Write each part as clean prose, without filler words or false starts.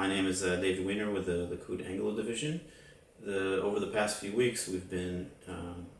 My name is David Wiener with the Likud Anglo division. Over the past few weeks, we've been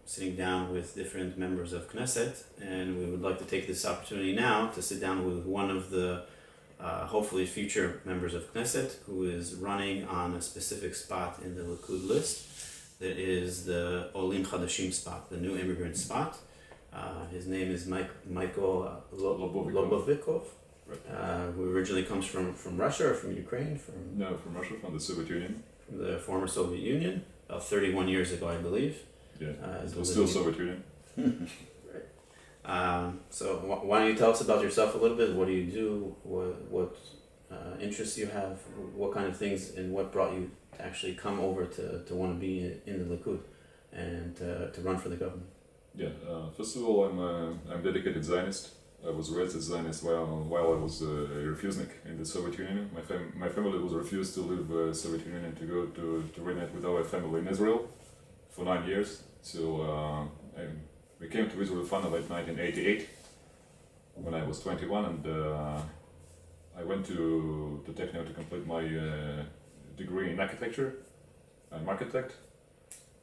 sitting down with different members of Knesset, and we would like to take this opportunity now to sit down with one of the hopefully future members of Knesset who is running on a specific spot in the Likud list. That is the Olim Chadashim spot, the new immigrant spot. His name is Michael Lobovikov. Right. Who originally comes from Russia or from Ukraine? No, from Russia, from the Soviet Union. From the former Soviet Union, about 31 years ago, I believe. Yeah, it was still Soviet Union. Right. So why don't you tell us about yourself a little bit? What do you do? What interests you have? What kind of things, and what brought you to actually come over to want to be in the Likud and to run for the government? Yeah, first of all, I'm dedicated Zionist. I was raised as Zionist while I was a refusenik in the Soviet Union. My family was refused to leave Soviet Union and to go to reunite with our family in Israel for 9 years. So we came to Israel finally in 1988 when I was 21, and I went to Technion to complete my degree in architecture. I'm architect,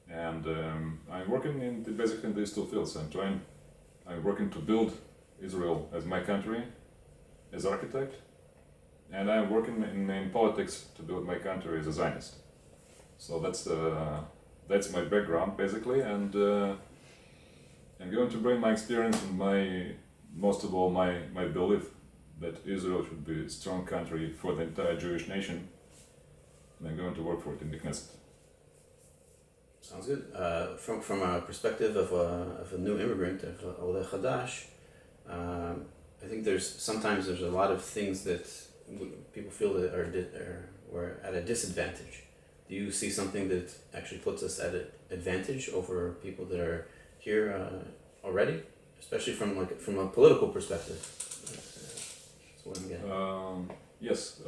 and I'm working basically in these two fields. I'm working to build Israel as my country, as architect, and I'm working in politics to build my country as a Zionist. So that's my background basically, and I'm going to bring my experience and most of all my belief that Israel should be a strong country for the entire Jewish nation, and I'm going to work for it in the Knesset. Sounds good. From a perspective of a new immigrant, of Oleh Chadash, I think sometimes there's a lot of things that people feel that we're at a disadvantage. Do you see something that actually puts us at an advantage over people that are here already, especially from a political perspective? That's what I'm getting. Yes,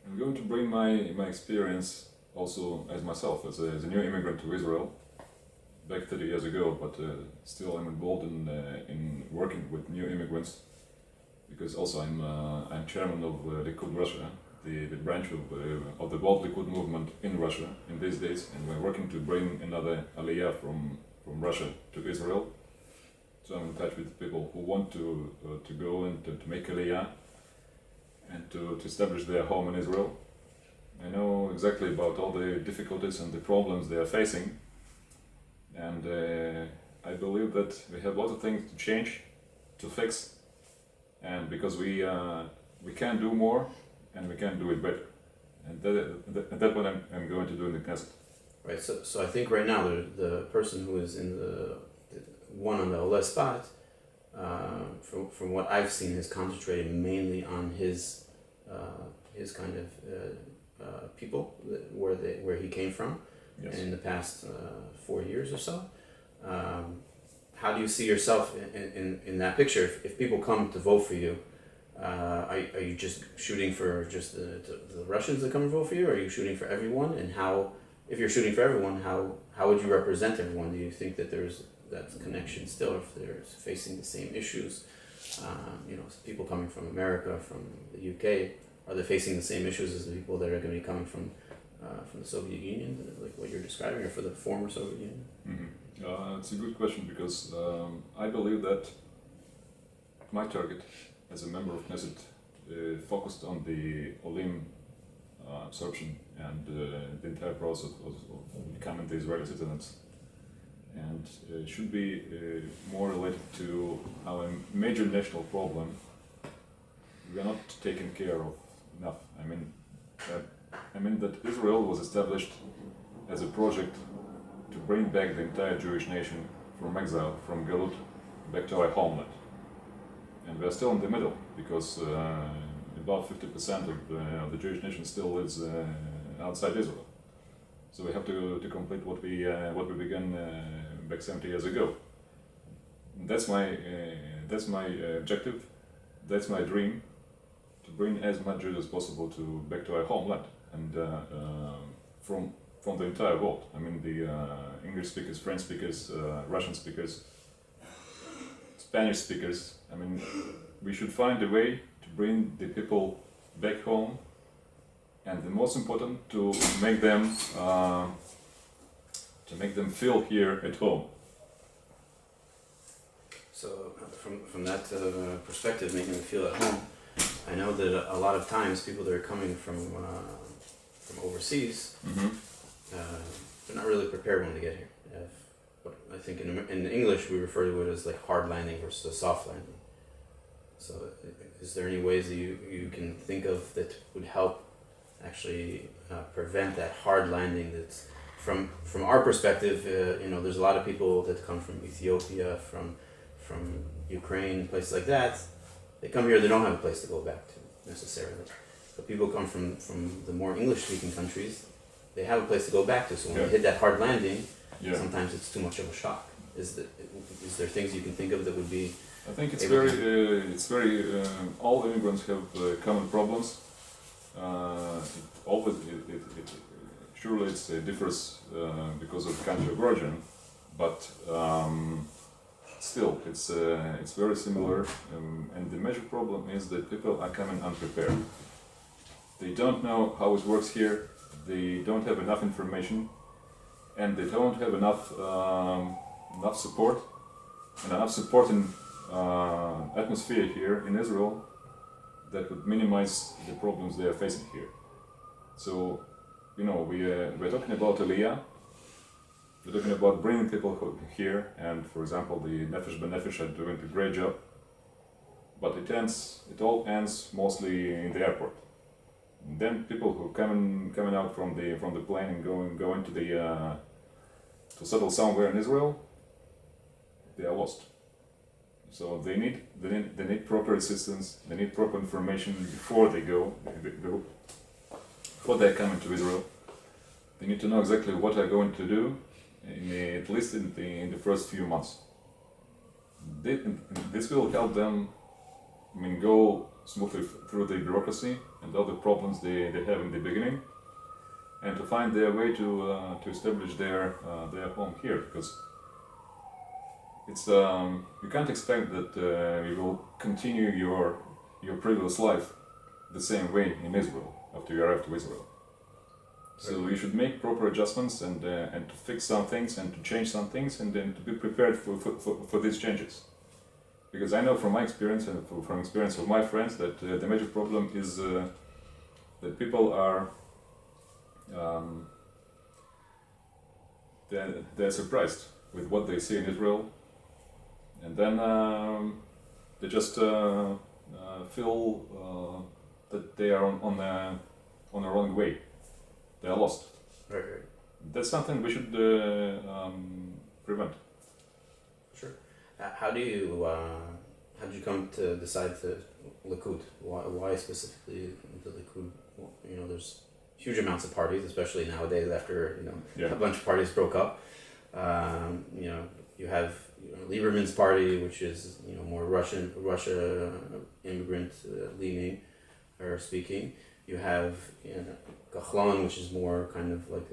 I'm going to bring my experience also as myself as a new immigrant to Israel. Back 30 years ago, but still I'm involved in working with new immigrants, because also I'm chairman of Likud Russia, the branch of the World Likud movement in Russia in these days, and we're working to bring another aliyah from Russia to Israel. So I'm in touch with people who want to go and to make aliyah and to establish their home in Israel. I know exactly about all the difficulties and the problems they are facing. And I believe that we have lots of things to change, to fix, and because we can do more and we can do it better, and that's what I'm going to do in the Knesset. Right. So I think right now the person who is in the one on the Oleh spot, from what I've seen, is concentrated mainly on his kind of people where he came from. Yes. In the past 4 years or so. How do you see yourself in that picture? If people come to vote for you, are you just shooting for just the Russians that come and vote for you, or are you shooting for everyone? And if you're shooting for everyone, how would you represent everyone? Do you think that there's that connection still, if they're facing the same issues? People coming from America, from the UK, are they facing the same issues as the people that are going to be coming from the Soviet Union, like what you're describing, or for the former Soviet Union? Mm-hmm. It's a good question, because I believe that my target as a member of Knesset focused on the Olim absorption and the entire process of becoming the Israeli citizens, and should be more related to our major national problem we are not taken care of enough. I mean that Israel was established as a project to bring back the entire Jewish nation from exile, from Galut, back to our homeland. And we are still in the middle, because about 50% of the Jewish nation still lives outside Israel. So we have to complete what we began back 70 years ago. That's my objective. That's my dream, to bring as much Jews as possible back to our homeland, and from the entire world. I mean, the English speakers, French speakers, Russian speakers, Spanish speakers. I mean, we should find a way to bring the people back home and the most important to make them feel here at home. So from that perspective, making them feel at home, I know that a lot of times people that are coming from overseas, they're not really prepared when they get here. But I think in English we refer to it as like hard landing versus a soft landing. So is there any ways that you can think of that would help actually prevent that hard landing? That's from our perspective, there's a lot of people that come from Ethiopia, from Ukraine, places like that. They come here, they don't have a place to go back to necessarily. But people come from the more English-speaking countries, they have a place to go back to. So when they hit that hard landing, sometimes it's too much of a shock. Is there things you can think of that would be? I think it's very. All immigrants have common problems. Surely it differs because of the country of origin, but still it's very similar. And the major problem is that people are coming unprepared. They don't know how it works here. They don't have enough information, and they don't have enough support and enough supporting atmosphere here in Israel that would minimize the problems they are facing here. So, we're talking about Aliyah. We're talking about bringing people here, and for example, the Nefesh B'Nefesh are doing a great job. But it all ends mostly in the airport. And then people who coming out from the plane and going to settle somewhere in Israel, they are lost. So they need proper assistance. They need proper information before they go. Before they come into Israel, they need to know exactly what they're going to do, at least in the first few months. This will help them, go smoothly through the bureaucracy and other problems they have in the beginning, and to find their way to establish their home here, because it's you can't expect that you will continue your previous life the same way in Israel after you arrive to Israel. So you should make proper adjustments and to fix some things and to change some things, and then to be prepared for these changes. Because I know from my experience and from experience of my friends that the major problem is that people are they're surprised with what they see in Israel, and then they just feel that they are on the wrong way. They are lost. Right. That's something we should prevent. Sure. How did you come to decide to Likud? Why specifically the Likud? There's huge amounts of parties, especially nowadays after a bunch of parties broke up. You have Lieberman's party, which is more Russia immigrant leaning or speaking. You have Kachlon, which is more kind of like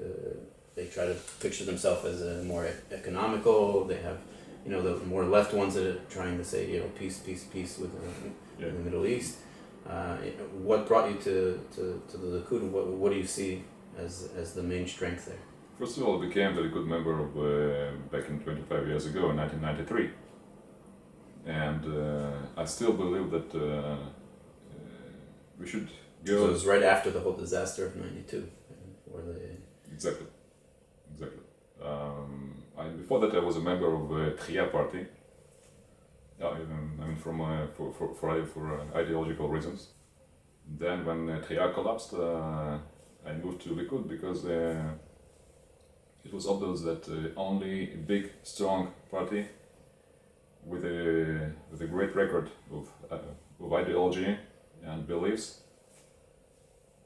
they try to picture themselves as a more economical. They have the more left ones that are trying to say peace with the Middle East. What brought you to the Likud? What do you see as the main strength there? First of all, I became a Likud member back in 25 years ago in 1993, and I still believe that we should go. So it was right after the whole disaster of '92, Exactly. Before that, I was a member of the Tchia party. For ideological reasons. Then, when Tchia collapsed, I moved to Likud because it was obvious that only a big, strong party with a great record of ideology and beliefs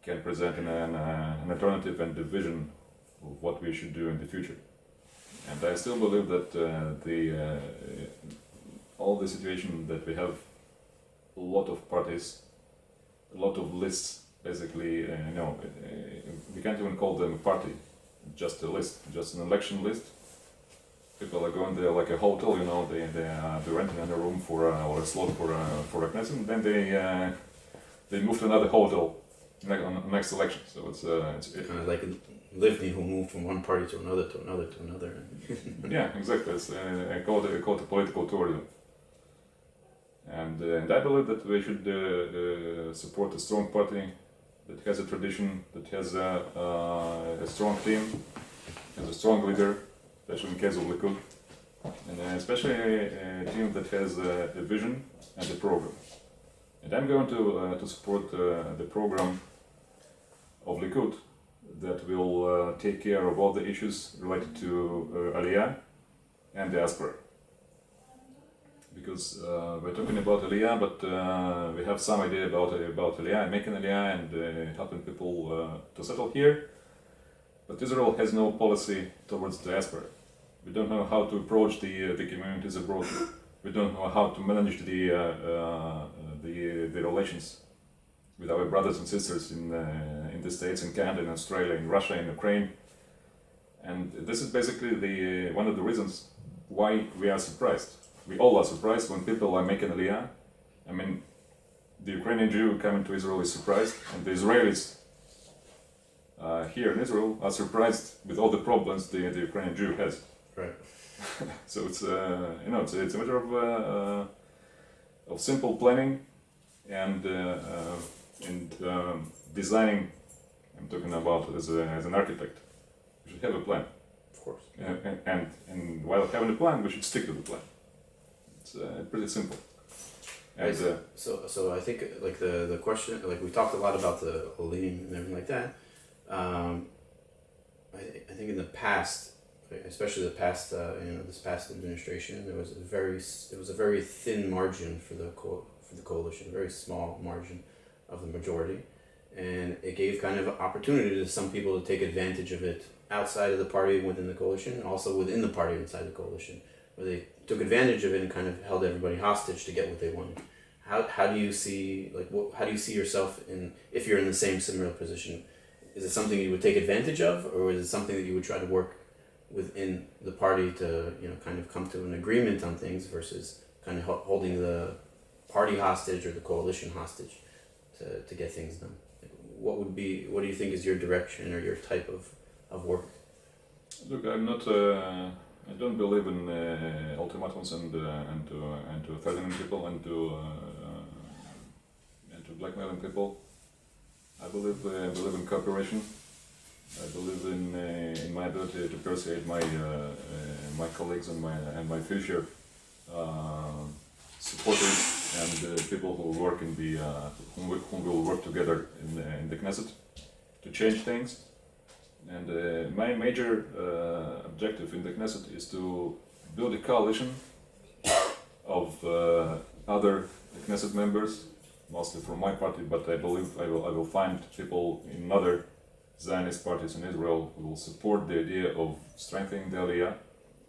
can present an alternative and a vision of what we should do in the future. And I still believe that all the situation that we have a lot of parties, a lot of lists, basically, we can't even call them a party, just a list, just an election list. People are going there like a hotel, they're renting a room or a slot for a Knesset, and then they move to another hotel on the next election. So it's Kind of like Livni, who moved from one party to another to another to another. yeah, exactly. It's I call it political tourism. And I believe that we should support a strong party that has a tradition, that has a strong team, has a strong leader, especially in case of Likud, and especially a team that has a vision and a program. And I'm going to support the program of Likud that will take care of all the issues related to Aliyah and diaspora. Because we're talking about Aliyah, but we have some idea about Aliyah and making Aliyah and helping people to settle here. But Israel has no policy towards diaspora. We don't know how to approach the communities abroad. We don't know how to manage the relations with our brothers and sisters in the States, in Canada, in Australia, in Russia, in Ukraine. And this is basically one of the reasons why we are surprised. We all are surprised when people are making Aliyah. I mean, the Ukrainian Jew coming to Israel is surprised, and the Israelis here in Israel are surprised with all the problems the Ukrainian Jew has. Right. So it's it's a matter of simple planning and designing. I'm talking about as an architect. We should have a plan. Of course. And while having a plan, we should stick to the plan. It's pretty simple. And, so I think like the question, like we talked a lot about the Olim and everything like that. I think in the past, especially this past administration, there was a very thin margin for the coalition, a very small margin of the majority, and it gave kind of opportunity to some people to take advantage of it outside of the party and within the coalition, and also within the party inside the coalition, where they took advantage of it and kind of held everybody hostage to get what they wanted. How do you see how do you see yourself if you're in the similar position? Is it something you would take advantage of, or is it something that you would try to work within the party to kind of come to an agreement on things versus kind of holding the party hostage or the coalition hostage to get things done? What do you think is your direction or your type of work? Look, I'm not. I don't believe in ultimatums and to threatening people and to blackmailing people. I believe in cooperation. I believe in my ability to persuade my colleagues and my future supporters and people who work in whom will work together in the Knesset to change things. And my major objective in the Knesset is to build a coalition of other Knesset members, mostly from my party, but I believe I will find people in other Zionist parties in Israel who will support the idea of strengthening the Aliyah,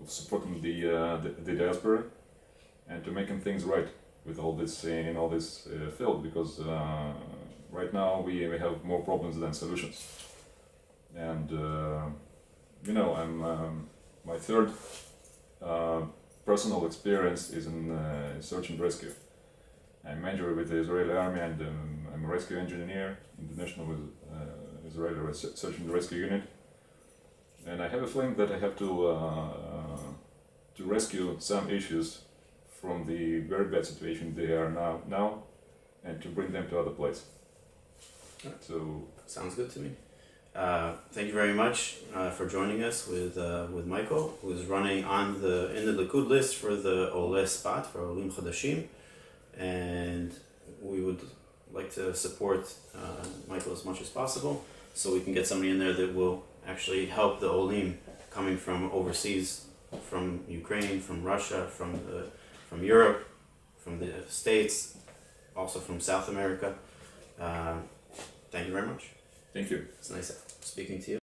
of supporting the diaspora, and to making things right with all this in all this field, because right now we have more problems than solutions. And I'm my third personal experience is in search and rescue. I major with the Israeli army, and I'm a rescue engineer, international with Israeli search and rescue unit. And I have a feeling that I have to rescue some issues from the very bad situation they are now, and to bring them to other place. So sounds good to me. Thank you very much for joining us with Michael, who is running in the Likud list for the Ole spot for Olim Chadashim, and we would like to support Michael as much as possible, so we can get somebody in there that will actually help the Olim coming from overseas, from Ukraine, from Russia, from Europe, from the States, also from South America. Thank you very much. thank you. It's nice speaking to you.